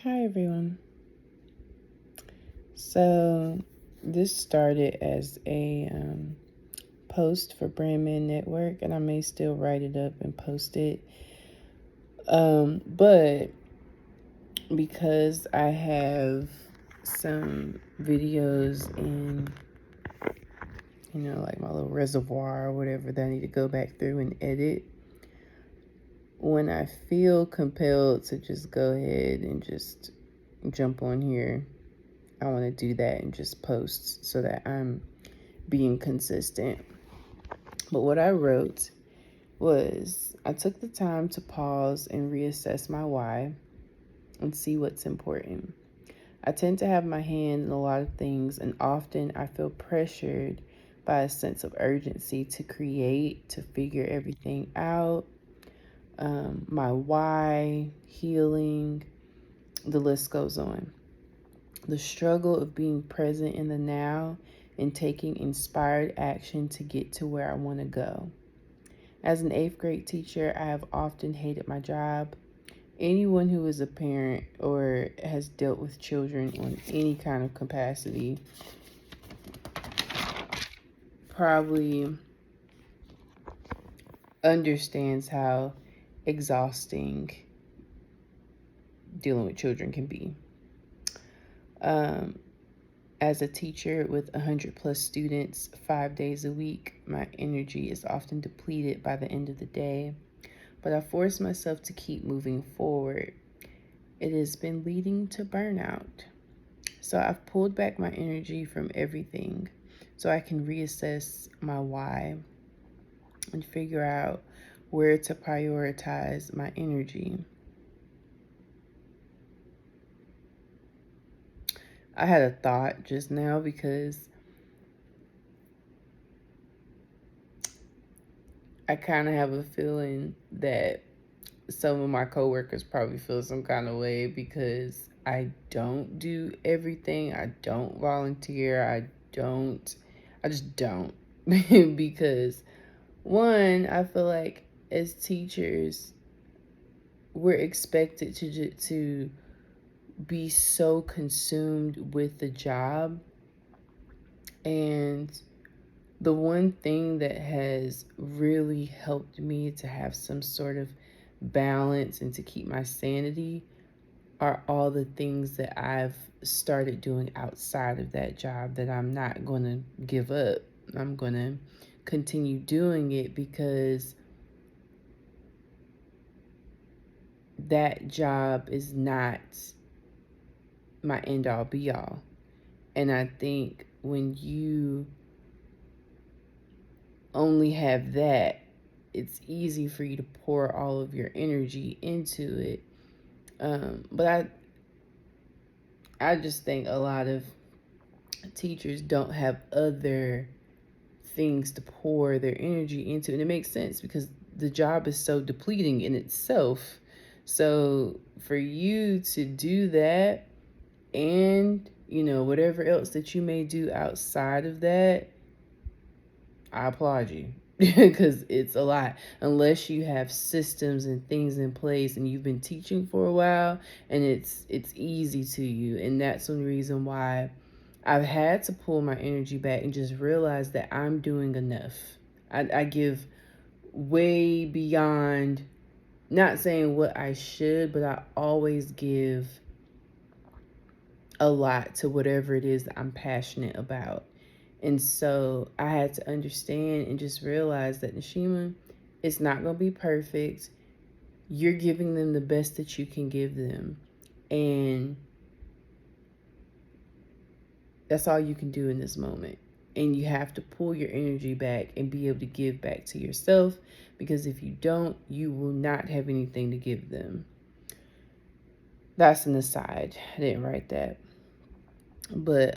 Hi everyone. So this started as a post for Brandman Network, and I may still write it up and post it. But because I have some videos in, like my little reservoir or whatever that I need to go back through and edit, when I feel compelled to just go ahead and just jump on here, I want to do that and just post so that I'm being consistent. But what I wrote was I took the time to pause and reassess my why and see what's important. I tend to have my hand in a lot of things, and often I feel pressured by a sense of urgency to create, to figure everything out. My why, healing, the list goes on. The struggle of being present in the now and taking inspired action to get to where I want to go. As an 8th grade teacher, I have often hated my job. Anyone who is a parent or has dealt with children in any kind of capacity probably understands how exhausting dealing with children can be. As a teacher with 100 plus students 5 days a week, my energy is often depleted by the end of the day, but I force myself to keep moving forward. It has been leading to burnout. So I've pulled back my energy from everything so I can reassess my why and figure out where to prioritize my energy. I had a thought just now because I kind of have a feeling that some of my coworkers probably feel some kind of way because I don't do everything. I don't volunteer. I just don't. Because one, I feel like as teachers, we're expected to be so consumed with the job. And the one thing that has really helped me to have some sort of balance and to keep my sanity are all the things that I've started doing outside of that job that I'm not going to give up. I'm going to continue doing it because that job is not my end all be all. And I think when you only have that, it's easy for you to pour all of your energy into it. But I just think a lot of teachers don't have other things to pour their energy into. And it makes sense because the job is so depleting in itself. So for you to do that and, whatever else that you may do outside of that, I applaud you because it's a lot. Unless you have systems and things in place and you've been teaching for a while and it's easy to you. And that's one reason why I've had to pull my energy back and just realize that I'm doing enough. I give way beyond, not saying what I should, but I always give a lot to whatever it is that I'm passionate about. And so I had to understand and just realize that, Nashima, it's not going to be perfect. You're giving them the best that you can give them. And that's all you can do in this moment. And you have to pull your energy back and be able to give back to yourself, because if you don't, you will not have anything to give them. That's an aside. I didn't write that. But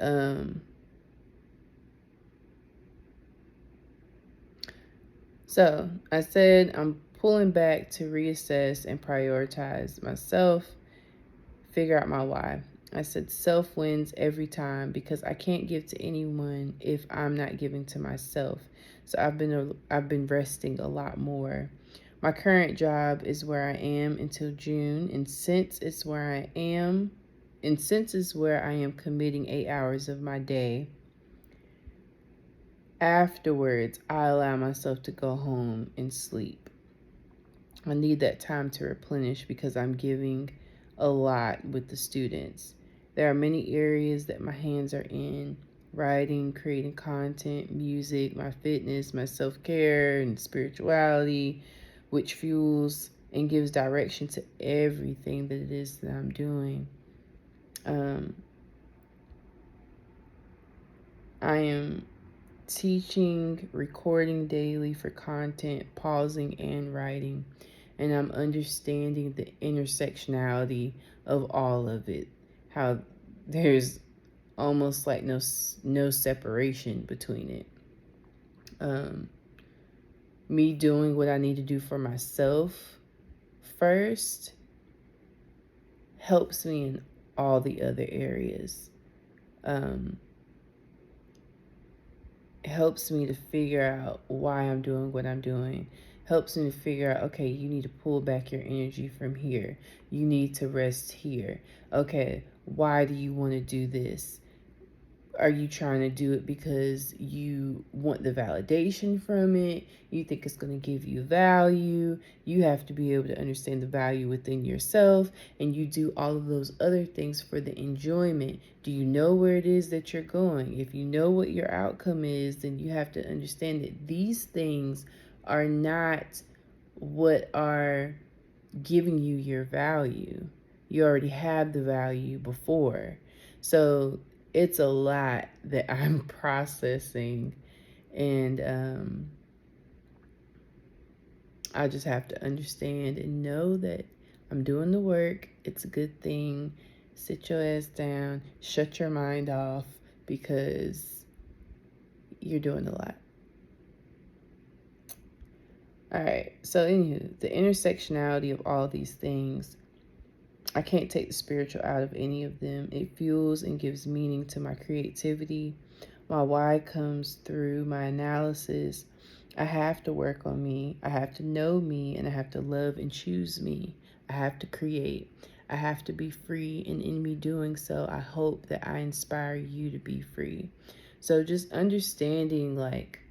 so I said I'm pulling back to reassess and prioritize myself, figure out my why. I said self wins every time because I can't give to anyone if I'm not giving to myself. So I've been resting a lot more. My current job is where I am until June, and since it's where I am, and since it's where I am committing 8 hours of my day, afterwards I allow myself to go home and sleep. I need that time to replenish because I'm giving a lot with the students. There are many areas that my hands are in: writing, creating content, music, my fitness, my self care, and spirituality, which fuels and gives direction to everything that it is that I'm doing. Um, I am teaching, recording daily for content, pausing, and writing. And I'm understanding the intersectionality of all of it. How there's almost like no separation between it. Um, Me doing what I need to do for myself first helps me in all the other areas. Um, Helps me to figure out why I'm doing what I'm doing. Helps me to figure out, okay, you need to pull back your energy from here. You need to rest here. Okay, why do you want to do this? Are you trying to do it because you want the validation from it? You think it's going to give you value? You have to be able to understand the value within yourself, and you do all of those other things for the enjoyment. Do you know where it is that you're going? If you know what your outcome is, then you have to understand that these things are not what are giving you your value. You already have the value before. So it's a lot that I'm processing, and I just have to understand and know that I'm doing the work. It's a good thing. Sit your ass down, shut your mind off, because you're doing a lot. All right, so anywho, the intersectionality of all these things, I can't take the spiritual out of any of them. It fuels and gives meaning to my creativity. My why comes through my analysis. I have to work on me. I have to know me, and I have to love and choose me. I have to create. I have to be free, and in me doing so, I hope that I inspire you to be free. So just understanding like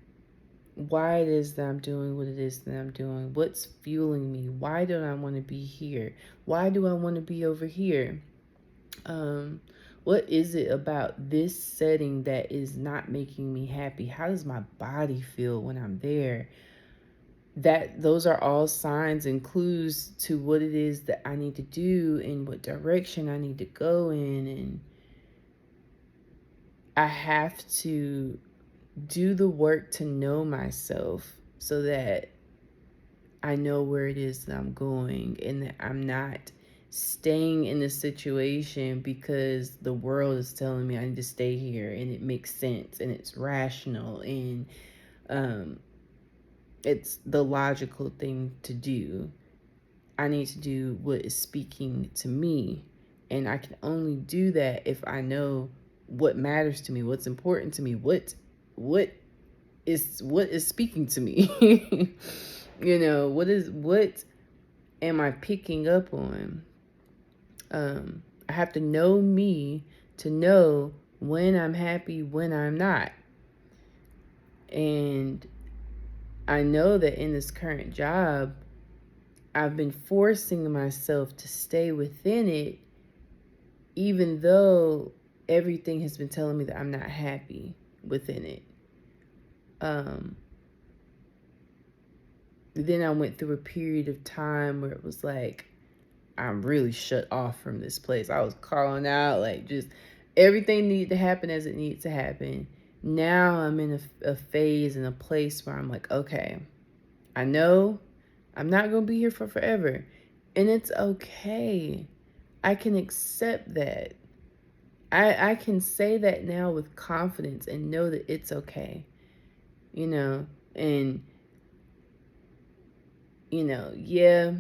why it is that I'm doing what it is that I'm doing. What's fueling me? Why don't I want to be here? Why do I want to be over here? Um, what is it about this setting that is not making me happy? How does my body feel when I'm there? That those are all signs and clues to what it is that I need to do and what direction I need to go in. And I have to do the work to know myself so that I know where it is that I'm going, and that I'm not staying in a situation because the world is telling me I need to stay here and it makes sense and it's rational and um, it's the logical thing to do. I need to do what is speaking to me, and I can only do that if I know what matters to me, what's important to me, what what is speaking to me. What am I picking up on? I have to know me to know when I'm happy, when I'm not. And I know that in this current job, I've been forcing myself to stay within it, even though everything has been telling me that I'm not happy within it. Um, then I went through a period of time where it was like, I'm really shut off from this place. I was calling out, like, just everything needed to happen as it needed to happen. Now I'm in a phase and a place where I'm like, okay, I know I'm not going to be here for forever. And it's okay. I can accept that. I can say that now with confidence and know that it's okay, you know, and, yeah,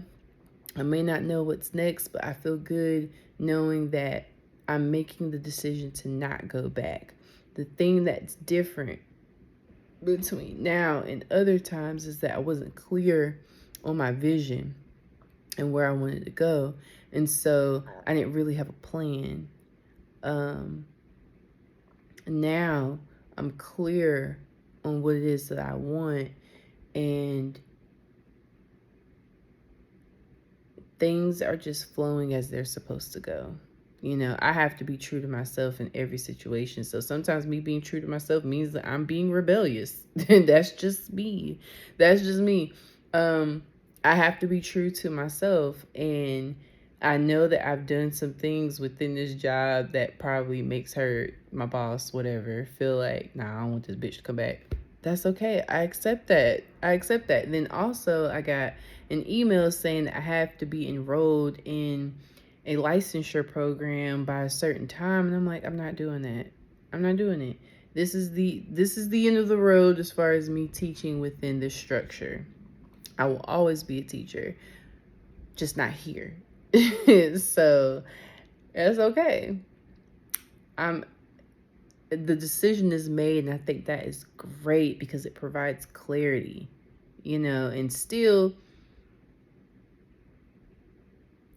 I may not know what's next, but I feel good knowing that I'm making the decision to not go back. The thing that's different between now and other times is that I wasn't clear on my vision and where I wanted to go. And so I didn't really have a plan. Now I'm clear on what it is that I want, and things are just flowing as they're supposed to go. You know, I have to be true to myself in every situation. So sometimes me being true to myself means that I'm being rebellious. That's just me. That's just me. I have to be true to myself, and I know that I've done some things within this job that probably makes her, my boss, whatever, feel like, nah, I don't want this bitch to come back. That's okay. I accept that. I accept that. And then also, I got an email saying that I have to be enrolled in a licensure program by a certain time, and I'm like, I'm not doing that. I'm not doing it. This is the end of the road as far as me teaching within this structure. I will always be a teacher, just not here. So that's okay. I'm the decision is made, and I think that is great because it provides clarity, and still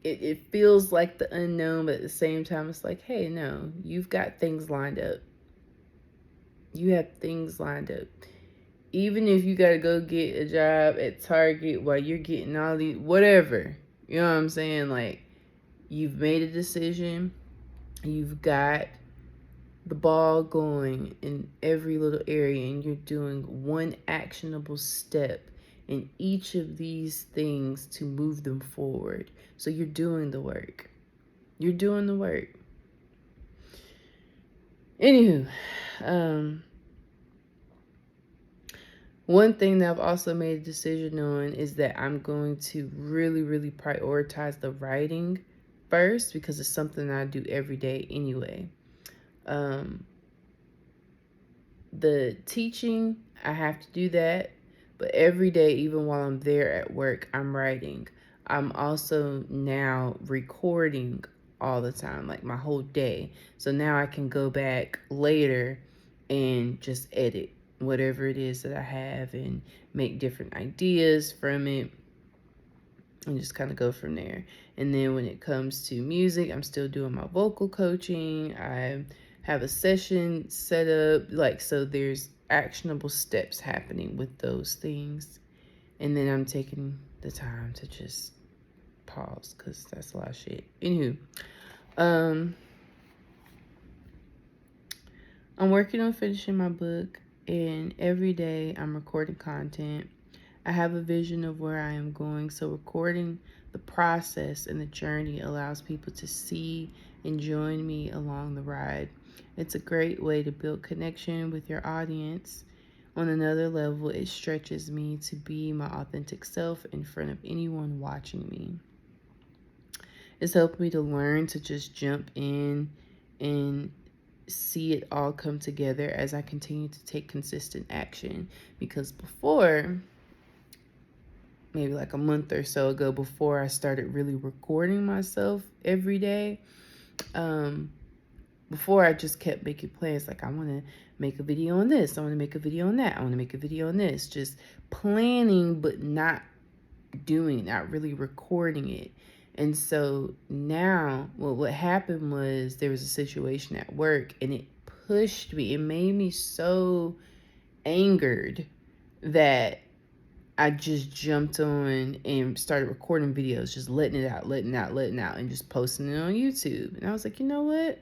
it feels like the unknown, but at the same time it's like, hey, no, you've got things lined up. You have things lined up. Even if you got to go get a job at Target while you're getting all these, whatever, you know what I'm saying? Like, you've made a decision, you've got the ball going in every little area, and you're doing one actionable step in each of these things to move them forward. So you're doing the work. You're doing the work. Anywho, one thing that I've also made a decision on is that I'm going to really, really prioritize the writing first, because it's something I do every day anyway. The teaching, I have to do that, but every day, even while I'm there at work, I'm writing. I'm also now recording all the time, like my whole day. So now I can go back later and just edit whatever it is that I have and make different ideas from it and just kind of go from there. And then when it comes to music, I'm still doing my vocal coaching. I have a session set up, like, so there's actionable steps happening with those things. And then I'm taking the time to just pause, because that's a lot of shit. Anywho, I'm working on finishing my book, and every day I'm recording content. I have a vision of where I am going, so recording the process and the journey allows people to see and join me along the ride. It's a great way to build connection with your audience. On another level, it stretches me to be my authentic self in front of anyone watching me. It's helped me to learn to just jump in and see it all come together as I continue to take consistent action. Because before, maybe like a month or so ago, before I started really recording myself every day, before I just kept making plans, like, I want to make a video on this, I want to make a video on that, I want to make a video on this, just planning but not doing, not really recording it. And so now, well, what happened was there was a situation at work, and it pushed me, it made me so angered that I just jumped on and started recording videos, just letting it out, and just posting it on YouTube. And I was like, you know what?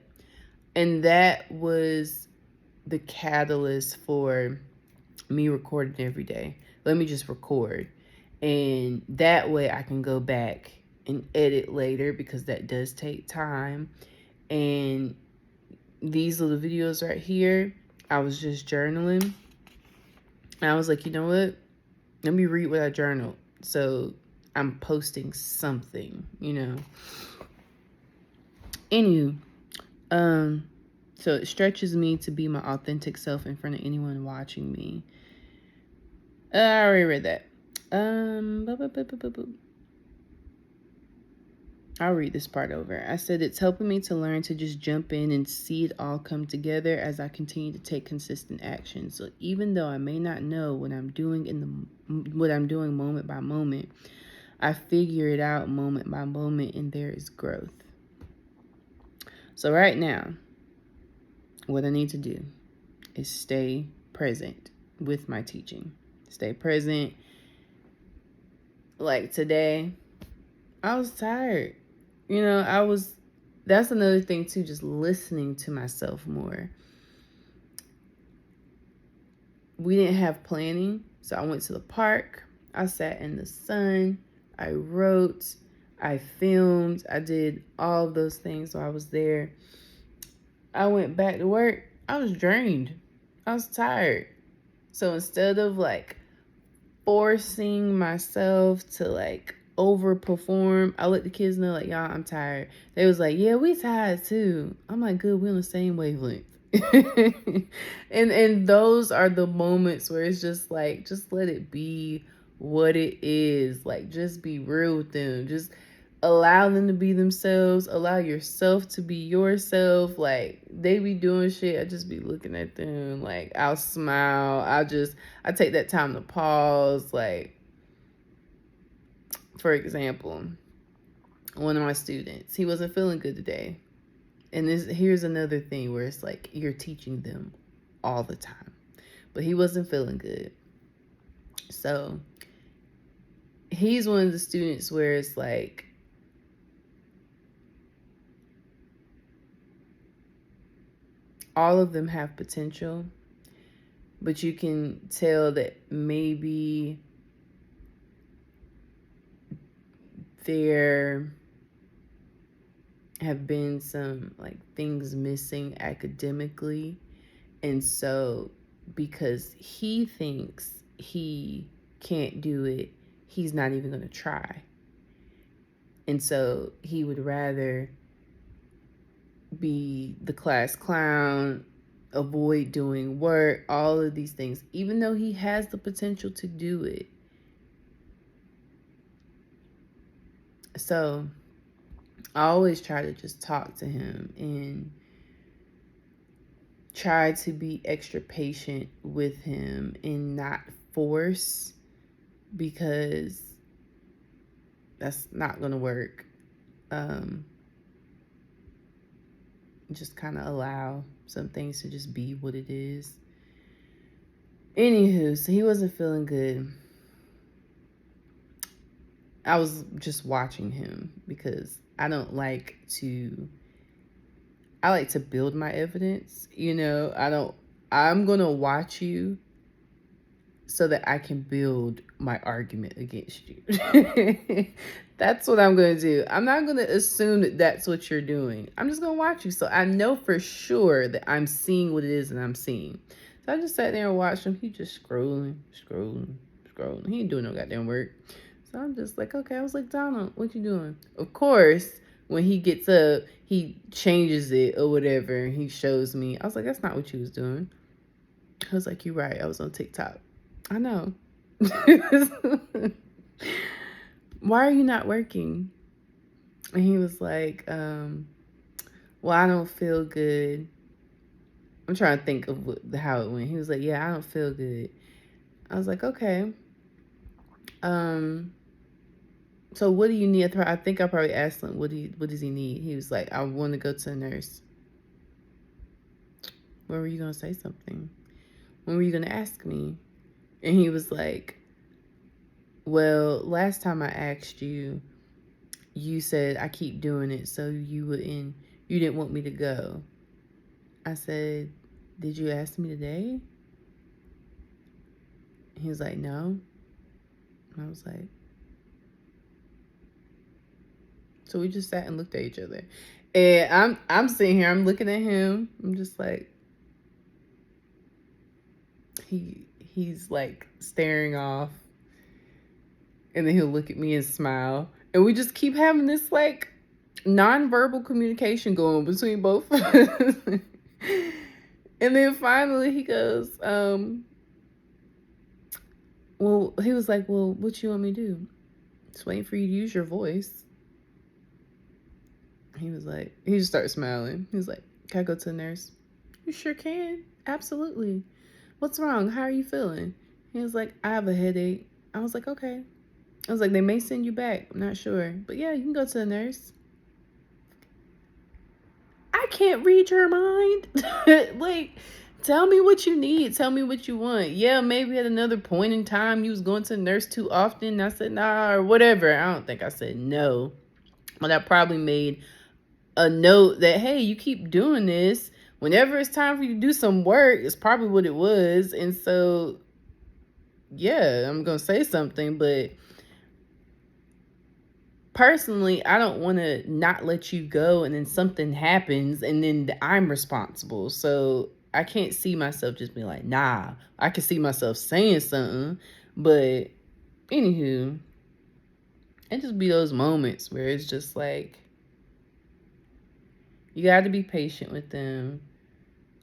And that was the catalyst for me recording every day. Let me just record. And that way I can go back and edit later, because that does take time. And these little videos right here, I was just journaling. And I was like, you know what? Let me read what I journaled. So I'm posting something, Anywho, so it stretches me to be my authentic self in front of anyone watching me. I already read that. I'll read this part over. I said, it's helping me to learn to just jump in and see it all come together as I continue to take consistent action. So even though I may not know what I'm doing moment by moment, I figure it out moment by moment, and there is growth. So right now, what I need to do is stay present with my teaching. Stay present. Like today, I was tired. That's another thing too, just listening to myself more. We didn't have planning, so I went to the park. I sat in the sun. I wrote. I filmed. I did all of those things while I was there. I went back to work. I was drained. I was tired. So instead of like forcing myself to like overperform, I let the kids know, like, y'all, I'm tired. They was like, yeah, we tired too. I'm like, good, we on the same wavelength. and those are the moments where it's just like, just let it be what it is. Like, just be real with them. Just allow them to be themselves. Allow yourself to be yourself. Like, they be doing shit, I just be looking at them. Like, I'll smile. I take that time to pause. Like, for example, one of my students, he wasn't feeling good today. And here's another thing where it's like you're teaching them all the time. But he wasn't feeling good. So he's one of the students where it's like, all of them have potential, but you can tell that maybe there have been some like things missing academically. And so because he thinks he can't do it, he's not even going to try. And so he would rather be the class clown, avoid doing work, all of these things, even though he has the potential to do it. So I always try to just talk to him and try to be extra patient with him and not force, because that's not going to work. Just kind of allow some things to just be what it is. Anywho, so he wasn't feeling good. I was just watching him because I like to build my evidence. I'm going to watch you so that I can build my argument against you. That's what I'm going to do. I'm not going to assume that that's what you're doing. I'm just going to watch you so I know for sure that I'm seeing what it is that I'm seeing. So I just sat there and watched him. He just scrolling. He ain't doing no goddamn work. So I'm just like, okay. I was like, Donald, what you doing? Of course, when he gets up, he changes it or whatever. He shows me. I was like, that's not what you was doing. I was like, you're right. I was on TikTok. I know. Why are you not working? And he was like, well, I don't feel good. I'm trying to think of how it went. He was like, yeah, I don't feel good. I was like, okay. So what do you need? I think I probably asked him, what does he need? He was like, I want to go to a nurse. When were you going to say something? When were you going to ask me? And he was like, well, last time I asked you, you said I keep doing it so you didn't want me to go. I said, did you ask me today? He was like, no. And I was like, so we just sat and looked at each other. And I'm sitting here, I'm looking at him. I'm just like, he's like staring off. And then he'll look at me and smile. And we just keep having this like nonverbal communication going between both of us. And then finally he goes, well, he was like, well, what you want me to do? Just waiting for you to use your voice. He just started smiling. He was like, can I go to the nurse? You sure can. Absolutely. What's wrong? How are you feeling? He was like, I have a headache. I was like, okay. I was like, they may send you back. I'm not sure. But yeah, you can go to the nurse. I can't read your mind. Like, tell me what you need. Tell me what you want. Yeah, maybe at another point in time you was going to the nurse too often. I said, nah, or whatever. I don't think I said no. But I probably made a note that, hey, you keep doing this. Whenever it's time for you to do some work, it's probably what it was. And so, yeah, I'm going to say something. But personally, I don't want to not let you go and then something happens and then I'm responsible. So I can't see myself just being like, nah. I can see myself saying something. But anywho, it just be those moments where it's just like, you got to be patient with them.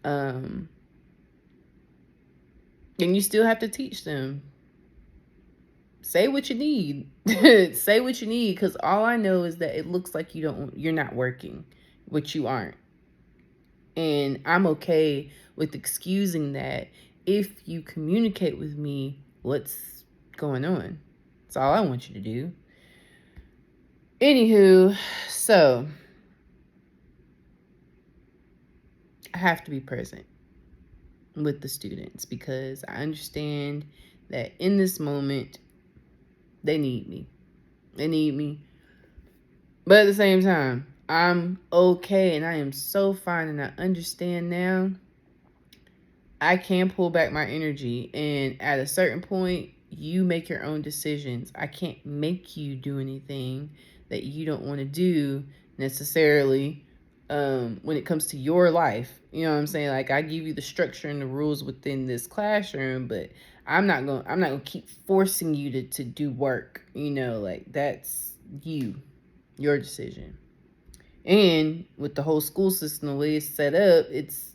And you still have to teach them. Say what you need. Say what you need, because all I know is that it looks like you're not working, which you aren't. And I'm okay with excusing that if you communicate with me what's going on. That's all I want you to do. Anywho, so I have to be present with the students because I understand that in this moment, they need me. They need me. But at the same time, I'm okay and I am so fine and I understand now. I can pull back my energy, and at a certain point, you make your own decisions. I can't make you do anything that you don't want to do necessarily when it comes to your life. You know what I'm saying? Like, I give you the structure and the rules within this classroom, but I'm not gonna keep forcing you to do work. Like, that's your decision. And with the whole school system, the way it's set up, it's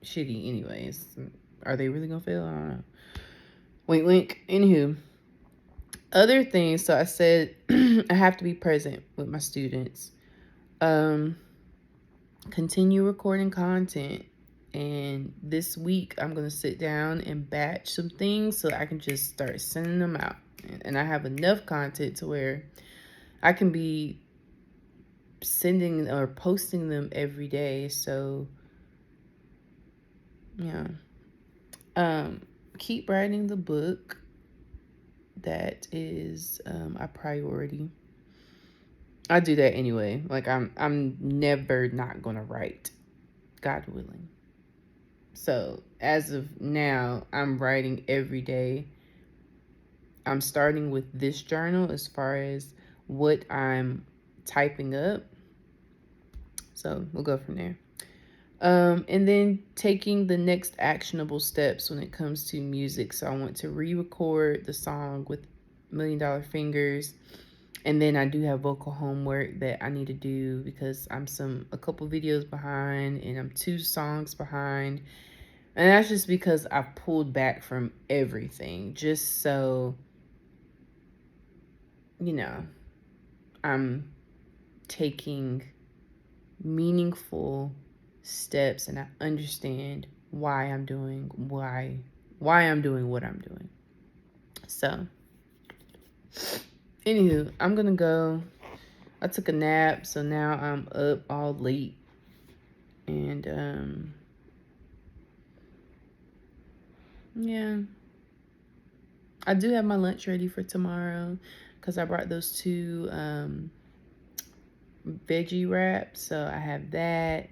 shitty anyways. Are they really gonna fail? I don't know. Wink, wink. Anywho, other things. So I said I have to be present with my students. Continue recording content. And this week, I'm going to sit down and batch some things so I can just start sending them out. And I have enough content to where I can be sending or posting them every day. So, yeah. Keep writing the book. That is a priority. I do that anyway. Like, I'm never not gonna write, God willing. So as of now, I'm writing every day. I'm starting with this journal as far as what I'm typing up. So we'll go from there. And then taking the next actionable steps when it comes to music. So I want to re-record the song with Million Dollar Fingers. And then I do have vocal homework that I need to do because I'm a couple videos behind and I'm 2 songs behind. And that's just because I've pulled back from everything just so, I'm taking meaningful steps and I understand why I'm doing what I'm doing. So, anywho, I'm gonna go. I took a nap, so now I'm up all late. And yeah. I do have my lunch ready for tomorrow because I brought those 2 veggie wraps. So I have that,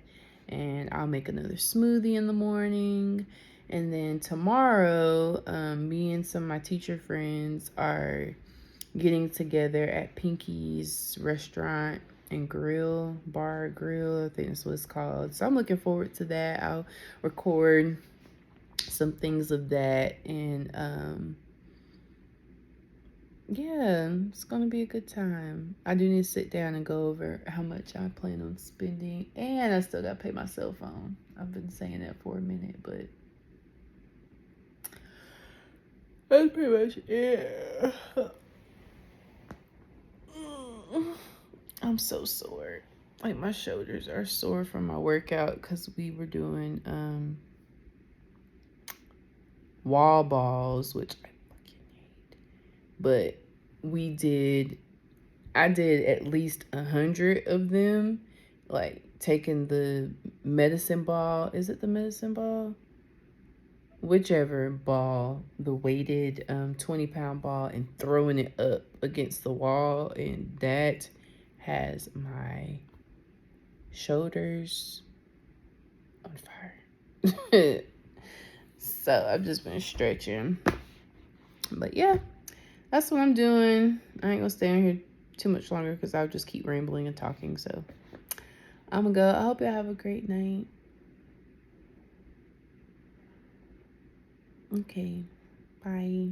and I'll make another smoothie in the morning. And then tomorrow, me and some of my teacher friends are getting together at Pinky's restaurant and grill. I think that's what it's called. So I'm looking forward to that. I'll record some things of that, and yeah, it's gonna be a good time. I do need to sit down and go over how much I plan on spending, and I still gotta pay my cell phone. I've been saying that for a minute, but that's pretty much it. I'm so sore. like my shoulders are sore from my workout because we were doing wall balls, which I fucking hate. But I did at least 100 of them, like taking the medicine ball. Is it the medicine ball? Whichever ball, the weighted 20-pound ball, and throwing it up against the wall, and that has my shoulders on fire. So I've just been stretching. But yeah, that's what I'm doing. I ain't gonna stay in here too much longer because I'll just keep rambling and talking. So I'm gonna go. I hope y'all have a great night. Okay, bye.